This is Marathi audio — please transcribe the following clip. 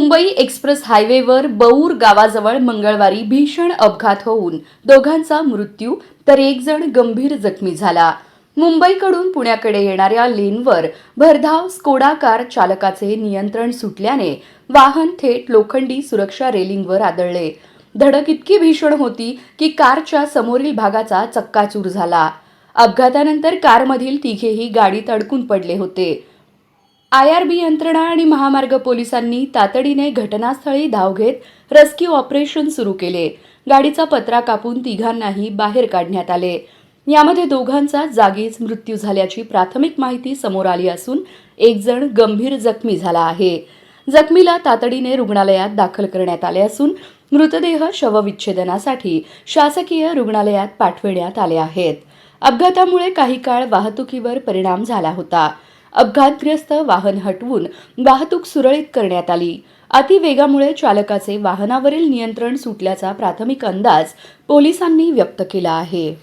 मुंबई एक्सप्रेस हायवेवर बौर गावाजवळ मंगळवारी भीषण अपघात होऊन दोघांचा मृत्यू तर एक जण गंभीर जखमी झाला. मुंबईकडून पुण्याकडे येणाऱ्या लेनवर भरधाव स्कोडा कार चालकाचे नियंत्रण सुटल्याने वाहन थेट लोखंडी सुरक्षा रेलिंगवर आदळले. धडक इतकी भीषण होती की कारच्या समोरील भागाचा चक्काचूर झाला. अपघातानंतर कारमधील तिघेही गाडीत अडकून पडले होते. IRB यंत्रणा आणि महामार्ग पोलिसांनी तातडीने घटनास्थळी धाव घेत रेस्क्यू ऑपरेशन सुरू केले. गाडीचा पत्रा कापून तिघांनाही बाहेर काढण्यात आले. यामध्ये दोघांचा जागीच मृत्यू झाल्याची प्राथमिक माहिती समोर आली असून एक जण गंभीर जखमी झाला आहे. जखमीला तातडीने रुग्णालयात दाखल करण्यात आले असून मृतदेह शवविच्छेदनासाठी शासकीय रुग्णालयात पाठविण्यात आले आहेत. अपघातामुळे काही काळ वाहतुकीवर परिणाम झाला होता. अपघातग्रस्त वाहन हटवून वाहतूक सुरळीत करण्यात आली. अतिवेगामुळे चालकाचे वाहनावरील नियंत्रण सुटल्याचा प्राथमिक अंदाज पोलिसांनी व्यक्त केला आहे.